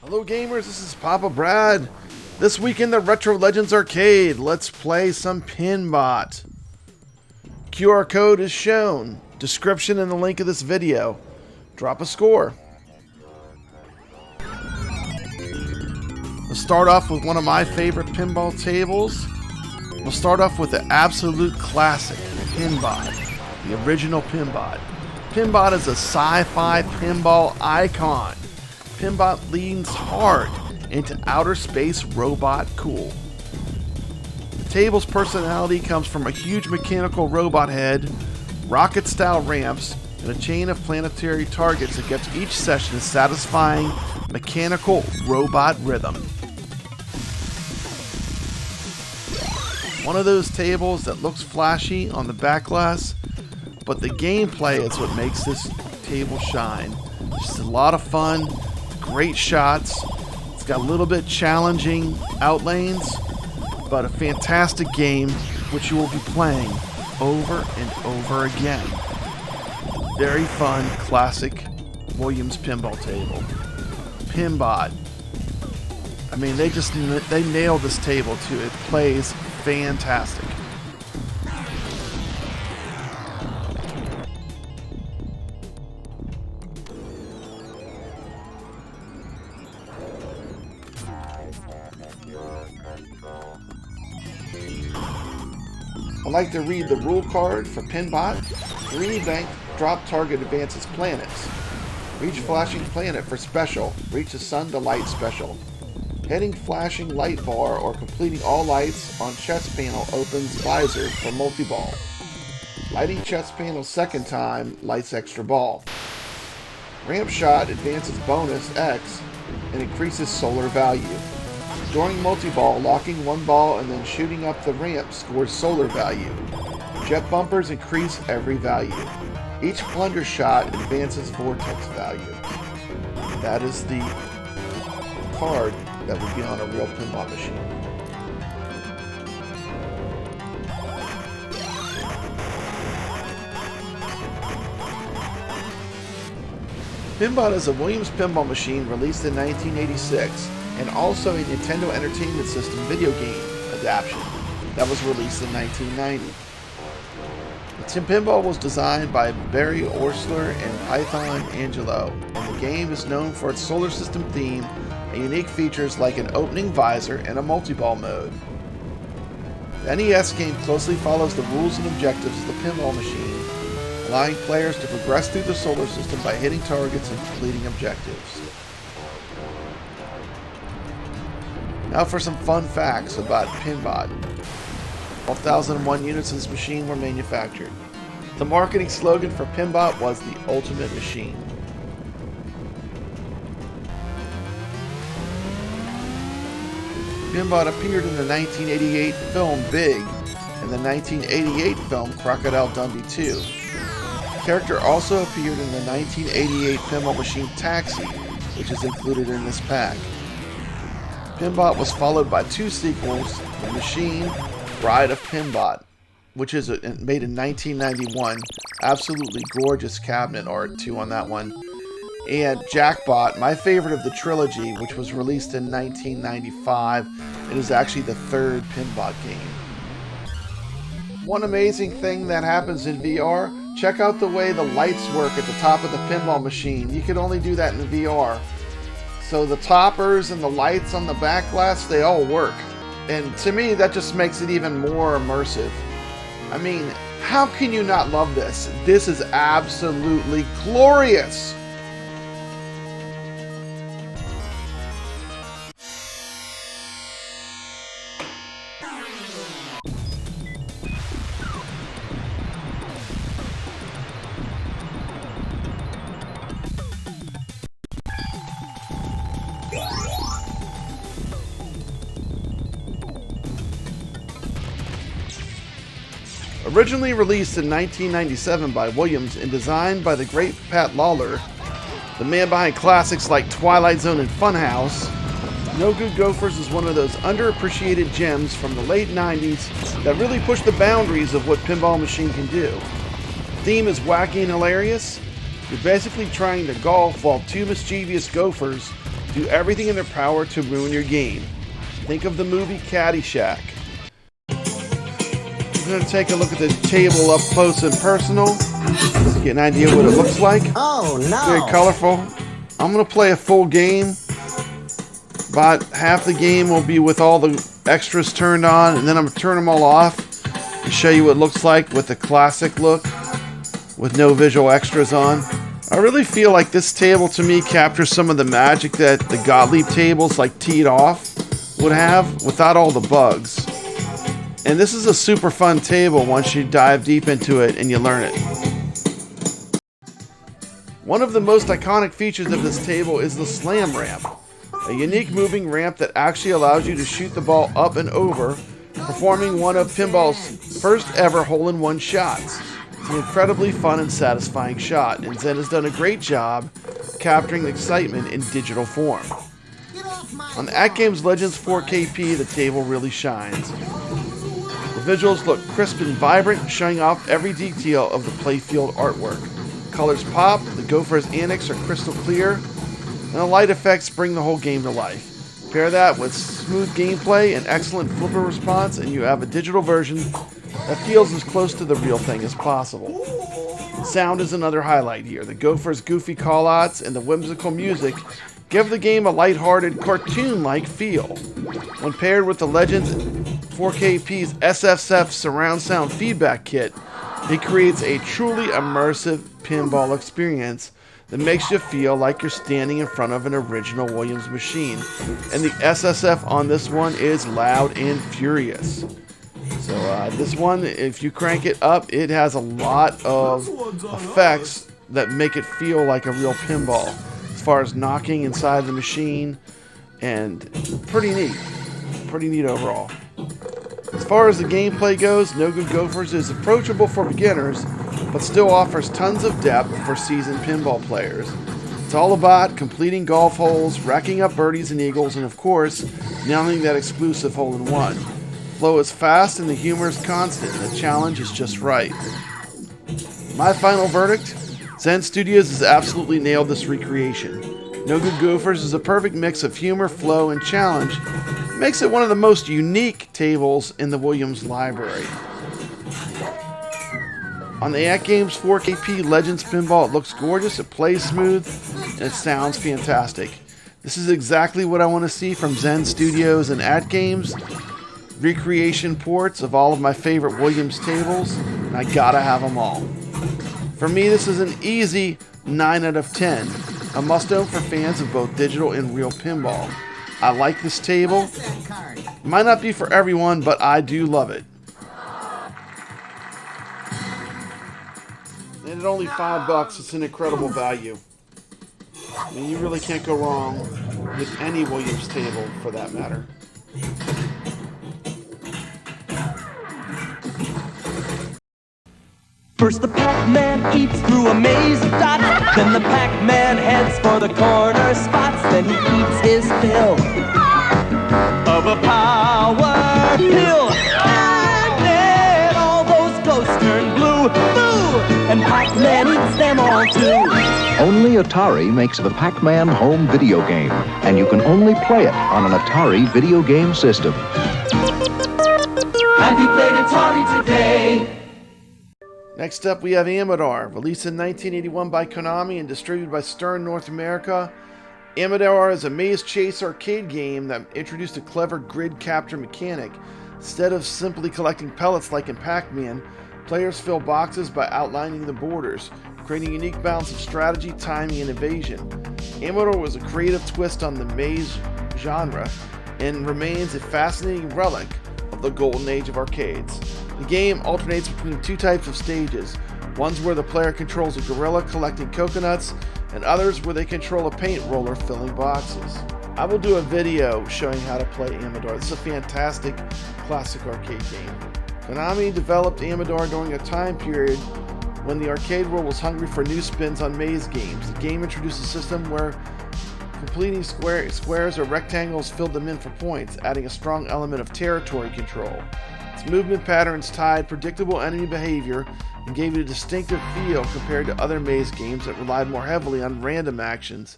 Hello gamers, this is Papa Brad. This week in the Retro Legends Arcade, let's play some Pinbot. QR code is shown, description in the link of this video. Drop a score. Let's start off with one of my favorite pinball tables. We'll start off with the absolute classic, Pinbot, the original Pinbot. Pinbot is a sci-fi pinball icon. Pinbot leans hard into outer space robot cool. The table's personality comes from a huge mechanical robot head, rocket-style ramps, and a chain of planetary targets that gives each session a satisfying mechanical robot rhythm. One of those tables that looks flashy on the back glass, but the gameplay is what makes this table shine. Just a lot of fun, great shots. It's got a little bit challenging outlanes, but a fantastic game which you will be playing over and over again. Very fun, classic Williams pinball table. Pinbot. I mean, they nailed this table too. It plays fantastic. I like to read the rule card for Pinbot. 3 bank drop target advances planets. Reach flashing planet for special. Reach the sun to light special. Hitting flashing light bar or completing all lights on chest panel opens visor for multi-ball. Lighting chest panel second time lights extra ball. Ramp shot advances bonus X and increases solar value. During multi-ball, locking one ball and then shooting up the ramp scores solar value. Jet bumpers increase every value. Each plunder shot advances vortex value. That is the card that would be on a real pinball machine. Pinbot is a Williams pinball machine released in 1986 and also a Nintendo Entertainment System video game adaptation that was released in 1990. The pinball was designed by Barry Orsler and Python Angelo, and the game is known for its solar system theme and unique features like an opening visor and a multi-ball mode. The NES game closely follows the rules and objectives of the pinball machine, allowing players to progress through the solar system by hitting targets and completing objectives. Now for some fun facts about Pinbot. 12,001 units of this machine were manufactured. The marketing slogan for Pinbot was the ultimate machine. Pinbot appeared in the 1988 film Big and the 1988 film Crocodile Dundee 2. The character also appeared in the 1988 pinball machine Taxi, which is included in this pack. Pinbot was followed by 2 sequels, The Machine, Bride of Pinbot, which is made in 1991. Absolutely gorgeous cabinet art too on that one. And Jackbot, my favorite of the trilogy, which was released in 1995. It is actually the 3rd Pinbot game. One amazing thing that happens in VR, check out the way the lights work at the top of the pinball machine. You can only do that in the VR. So the toppers and the lights on the back glass, they all work. And to me, that just makes it even more immersive. I mean, how can you not love this? This is absolutely glorious! Originally released in 1997 by Williams and designed by the great Pat Lawler, the man behind classics like Twilight Zone and Funhouse, No Good Gofers is one of those underappreciated gems from the late 90s that really pushed the boundaries of what pinball machine can do. The theme is wacky and hilarious. You're basically trying to golf while 2 mischievous gophers do everything in their power to ruin your game. Think of the movie Caddyshack. I'm going to take a look at the table up close and personal to get an idea what it looks like. Oh no! Very colorful. I'm going to play a full game. About half the game will be with all the extras turned on, and then I'm going to turn them all off and show you what it looks like with the classic look with no visual extras on. I really feel like this table to me captures some of the magic that the Gottlieb tables like Teed Off would have without all the bugs. And this is a super fun table once you dive deep into it and you learn it. One of the most iconic features of this table is the slam ramp, a unique moving ramp that actually allows you to shoot the ball up and over, performing one of pinball's first ever hole-in-one shots. It's an incredibly fun and satisfying shot, and Zen has done a great job capturing the excitement in digital form. On the AtGames Legends 4KP, the table really shines. The visuals look crisp and vibrant, showing off every detail of the playfield artwork. Colors pop, the Gofers annex are crystal clear, and the light effects bring the whole game to life. Pair that with smooth gameplay and excellent flipper response, and you have a digital version that feels as close to the real thing as possible. Sound is another highlight here. The Gofers' goofy callouts and the whimsical music give the game a lighthearted, cartoon-like feel. When paired with the Legends 4KP's SFF surround sound feedback kit, it creates a truly immersive pinball experience that makes you feel like you're standing in front of an original Williams machine. And the SSF on this one is loud and furious. So this one, if you crank it up, it has a lot of effects that make it feel like a real pinball. As far as knocking inside the machine, and pretty neat overall. As far as the gameplay goes, No Good Gofers is approachable for beginners, but still offers tons of depth for seasoned pinball players. It's all about completing golf holes, racking up birdies and eagles, and of course, nailing that exclusive hole-in-one. Flow is fast and the humor is constant, and the challenge is just right. My final verdict? Zen Studios has absolutely nailed this recreation. No Good Gofers is a perfect mix of humor, flow, and challenge. It makes it one of the most unique tables in the Williams library. On the AtGames 4KP Legends Pinball, it looks gorgeous, it plays smooth, and it sounds fantastic. This is exactly what I want to see from Zen Studios and AtGames. Recreation ports of all of my favorite Williams tables, and I gotta have them all. For me, this is an easy 9 out of 10, a must-own for fans of both digital and real pinball. I like this table. It might not be for everyone, but I do love it. And at only $5, it's an incredible value. I mean, you really can't go wrong with any Williams table, for that matter. First the Pac-Man eats through a maze of dots, then the Pac-Man heads for the corner spots, then he eats his fill of a power pill. And then all those ghosts turn blue, boo, and Pac-Man eats them all too. Only Atari makes the Pac-Man home video game, and you can only play it on an Atari video game system. And he played Atari today. Next up, we have Amidar, released in 1981 by Konami and distributed by Stern North America. Amidar is a maze chase arcade game that introduced a clever grid capture mechanic. Instead of simply collecting pellets like in Pac-Man, players fill boxes by outlining the borders, creating a unique balance of strategy, timing, and evasion. Amidar was a creative twist on the maze genre and remains a fascinating relic of the golden age of arcades. The game alternates between two types of stages. One's where the player controls a gorilla collecting coconuts, and others where they control a paint roller filling boxes. I will do a video showing how to play Amidar. This is a fantastic classic arcade game. Konami developed Amidar during a time period when the arcade world was hungry for new spins on maze games. The game introduced a system where completing squares or rectangles filled them in for points, adding a strong element of territory control. Its movement patterns tied predictable enemy behavior and gave it a distinctive feel compared to other maze games that relied more heavily on random actions.